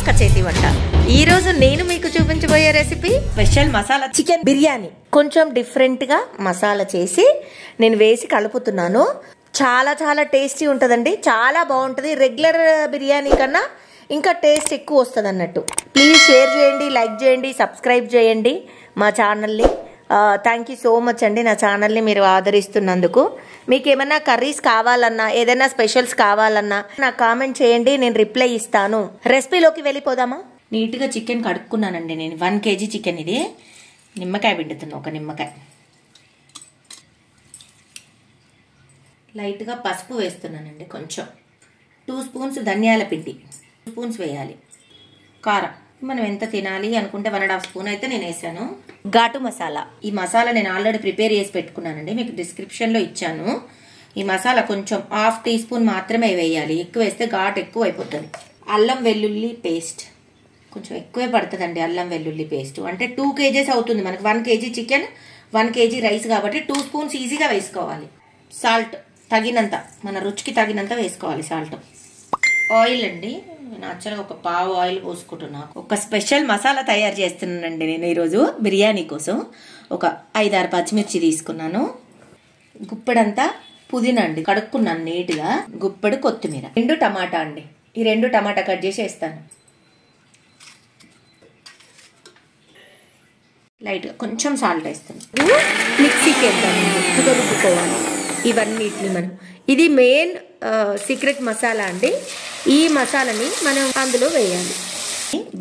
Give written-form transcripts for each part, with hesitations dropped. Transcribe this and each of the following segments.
అక్క చేతి వంట. ఈ రోజు నేను మీకు చూపించబోయే recipe special masala chicken biryani. కొంచెం డిఫరెంట్ గా మసాలా చేసి నేను వేసి కలుపుతున్నాను. చాలా చాలా టేస్టీ ఉంటుందండి, చాలా బాగుంటుంది. రెగ్యులర్ బిర్యానీ కన్నా ఇంకా టేస్ట్ ఎక్కువ వస్తుంది అన్నట్టు. ప్లీజ్ షేర్ చేయండి, లైక్ చేయండి, సబ్స్క్రైబ్ చేయండి మా ఛానల్ని. థ్యాంక్ యూ సో మచ్ అండి నా ఛానల్ని మీరు ఆదరిస్తున్నందుకు. మీకు ఏమైనా కర్రీస్ కావాలన్నా, ఏదైనా స్పెషల్స్ కావాలన్నా నాకు కామెంట్ చేయండి, నేను రిప్లై ఇస్తాను. రెసిపీలోకి వెళ్ళిపోదామా? నీట్గా చికెన్ కడుక్కున్నానండి నేను. 1 kg చికెన్ ఇది. నిమ్మకాయ పిండుతున్నా, ఒక నిమ్మకాయ. లైట్గా పసుపు వేస్తున్నానండి, కొంచెం 2 స్పూన్స్ ధనియాల పిండి, 2 స్పూన్స్ వేయాలి. కారం మనం ఎంత తినాలి అనుకుంటే 1.5 స్పూన్ అయితే నేను వేసాను. ఘాటు మసాలా, ఈ మసాలా నేను ఆల్రెడీ ప్రిపేర్ చేసి పెట్టుకున్నానండి, మీకు డిస్క్రిప్షన్లో ఇచ్చాను. ఈ మసాలా కొంచెం 1/2 టీ స్పూన్ మాత్రమే వేయాలి, ఎక్కువ వేస్తే ఘాటు ఎక్కువ అయిపోతుంది. అల్లం వెల్లుల్లి పేస్ట్ కొంచెం ఎక్కువే పడుతుందండి. అల్లం వెల్లుల్లి పేస్ట్ అంటే 2 kgs అవుతుంది మనకి. 1 kg చికెన్, 1 kg రైస్ కాబట్టి 2 స్పూన్స్ ఈజీగా వేసుకోవాలి. సాల్ట్ తగినంత, మన రుచికి తగినంత వేసుకోవాలి సాల్ట్. ఆయిల్ అండి, నేను యాక్చువల్గా ఒక పావు ఆయిల్ పోసుకుంటున్నా. ఒక స్పెషల్ మసాలా తయారు చేస్తున్నానండి నేను ఈరోజు బిర్యానీ కోసం. ఒక 5-6 పచ్చిమిర్చి తీసుకున్నాను. గుప్పెడంతా పుదీనా అండి, కడుక్కున్నాను నీట్గా. గుప్పెడు కొత్తిమీర, 2 టమాటా అండి. ఈ 2 టమాటా కట్ చేసి వేస్తాను. లైట్గా కొంచెం సాల్ట్ వేస్తాను. మిక్సీకి వేద్దాం, రుబ్బుకోవాలి ఇవన్నిటిని మనం. ఇది మెయిన్ సీక్రెట్ మసాలా అండి. ఈ మసాలాని మనం అందులో వేయాలి.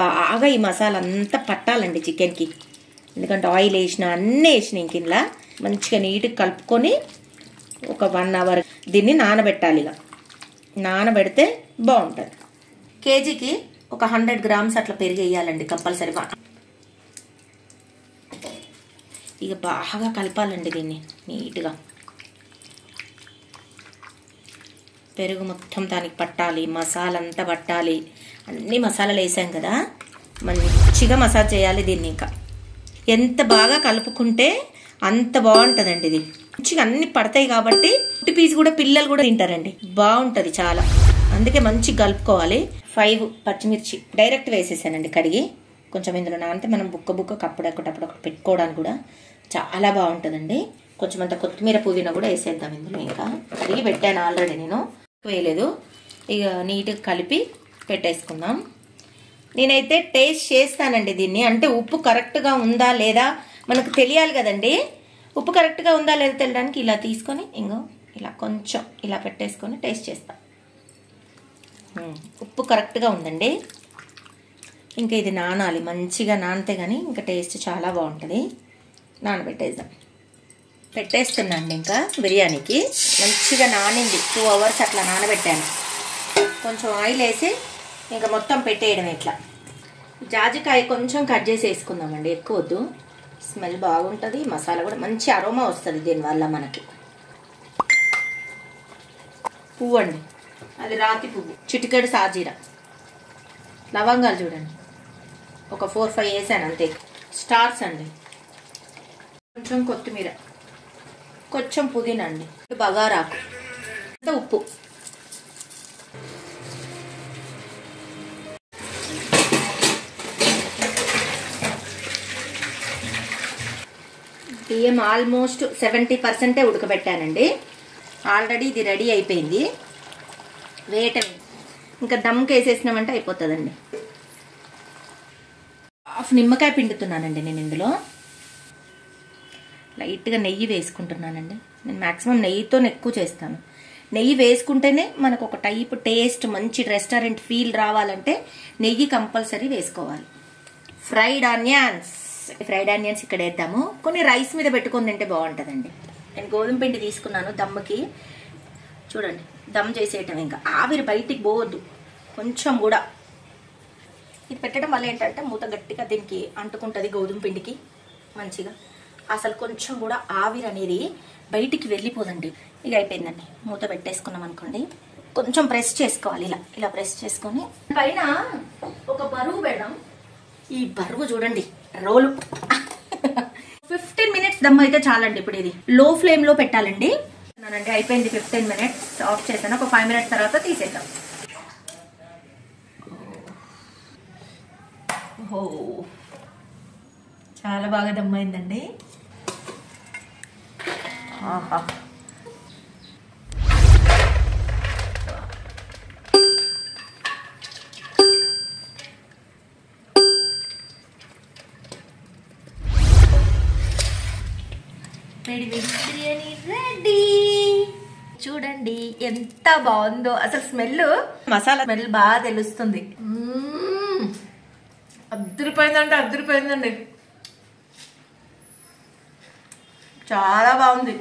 బాగా ఈ మసాలా అంతా పట్టాలండి చికెన్కి, ఎందుకంటే ఆయిల్ వేసిన అన్నీ వేసిన ఇంక ఇలా మంచిగా నీట్గా కలుపుకొని ఒక 1 అవర్ దీన్ని నానబెట్టాలి. ఇక నానబెడితే బాగుంటుంది. కేజీకి ఒక 100 grams అట్లా పెరుగు వేయాలండి కంపల్సరీ. ఇక బాగా కలపాలండి దీన్ని నీట్గా. పెరుగు మొత్తం దానికి పట్టాలి, మసాలా అంతా పట్టాలి. అన్ని మసాలాలు వేసాం కదా, మంచిగా మసాజ్ చేయాలి దీన్ని. ఇంకా ఎంత బాగా కలుపుకుంటే అంత బాగుంటుందండి ఇది. మంచిగా అన్ని పడతాయి కాబట్టి పీస్ కూడా పిల్లలు కూడా తింటారండి, బాగుంటుంది చాలా. అందుకే మంచిగా కలుపుకోవాలి. 5 పచ్చిమిర్చి డైరెక్ట్ వేసేసానండి కడిగి. కొంచెం ఇందులో నానితే మనం బుక్క కప్పుడప్పుడు పెట్టుకోవడానికి కూడా చాలా బాగుంటుందండి. కొంచెం అంత కొత్తిమీర పుదీనా కూడా వేసేద్దాం ఇందులో. ఇంకా కడిగి పెట్టాను ఆల్రెడీ, నేను వేయలేదు. ఇక నీట్గా కలిపి పెట్టేసుకుందాం. నేనైతే టేస్ట్ చేస్తానండి దీన్ని, అంటే ఉప్పు కరెక్ట్గా ఉందా లేదా మనకు తెలియాలి కదండి. ఉప్పు కరెక్ట్గా ఉందా లేదా తెలియడానికి ఇలా తీసుకొని ఇంకో ఇలా కొంచెం ఇలా పెట్టేసుకొని టేస్ట్ చేస్తాం. ఉప్పు కరెక్ట్గా ఉందండి. ఇంకా ఇది నానాలి, మంచిగా నానితే కానీ ఇంకా టేస్ట్ చాలా బాగుంటుంది. నానబెట్టేద్దాం. పెట్టేస్తున్నాండి ఇంకా బిర్యానీకి. మంచిగా నానింది, 2 hours అట్లా నానబెట్టాను. కొంచెం ఆయిల్ వేసి ఇంకా మొత్తం పెట్టేయడం. ఇట్లా జాజికాయ కొంచెం కట్ చేసి వేసుకుందామండి, ఎక్కువ వద్దు. స్మెల్ బాగుంటుంది, మసాలా కూడా మంచి అరోమా వస్తుంది దీనివల్ల మనకి. పువ్వు అండి, అది రాతి పువ్వు. చిటికెడు సాజీరా, లవంగాలు చూడండి ఒక 4-5 వేసాను అంతే. స్టార్స్ అండి, కొంచెం కొత్తిమీర, కొంచెం పుదీనా అండి, బగారాకు, ఉప్పు. బియ్యం ఆల్మోస్ట్ 70% ఉడకబెట్టానండి. ఆల్రెడీ ఇది రెడీ అయిపోయింది. వేయటమే, ఇంకా దమ్కి వేసేసినామంటే అయిపోతుందండి. 1/2 నిమ్మకాయ పిండుతున్నానండి నేను ఇందులో. లైట్గా నెయ్యి వేసుకుంటున్నానండి. నేను మ్యాక్సిమం నెయ్యితోనే ఎక్కువ చేస్తాను. నెయ్యి వేసుకుంటేనే మనకు ఒక టైప్ టేస్ట్, మంచి రెస్టారెంట్ ఫీల్ రావాలంటే నెయ్యి కంపల్సరీ వేసుకోవాలి. ఫ్రైడ్ ఆనియన్స్ ఇక్కడ వేద్దాము. కొన్ని రైస్ మీద పెట్టుకొని తింటే బాగుంటుందండి. నేను గోధుమ పిండి తీసుకున్నాను దమ్ముకి. చూడండి, దమ్ చేసేయటం. ఇంకా ఆవిరి బయటికి పోవద్దు కొంచెం కూడా. ఇది పెట్టడం వల్ల ఏంటంటే మూత గట్టిగా దీనికి అంటుకుంటుంది గోధుమ పిండికి మంచిగా. అసలు కొంచెం కూడా ఆవిరి అనేది బయటికి వెళ్ళిపోదండి. ఇక అయిపోయిందండి, మూత పెట్టేసుకున్నాం అనుకోండి. కొంచెం ప్రెస్ చేసుకోవాలి, ఇలా ప్రెస్ చేసుకొని పైన ఒక బరువు పెడదాం. ఈ బరువు చూడండి, రోలు. 15 minutes దమ్ అయితే చాలండి. ఇప్పుడు ఇది లో ఫ్లేమ్ లో పెట్టాలండి. అయిపోయింది 15 minutes. ఆఫ్ చేశాను. ఒక 5 minutes తర్వాత తీసేద్దాం. ఓహో, చాలా బాగా దమ్మైందండి. ఆహా, వేడి వేడి బిర్యానీ రెడీ. చూడండి ఎంత బాగుందో. అసలు స్మెల్, మసాలా స్మెల్ బాగా తెలుస్తుంది. అద్దరిపోయిందంటే అద్దరిపోయిందండి, చాలా బాగుంది.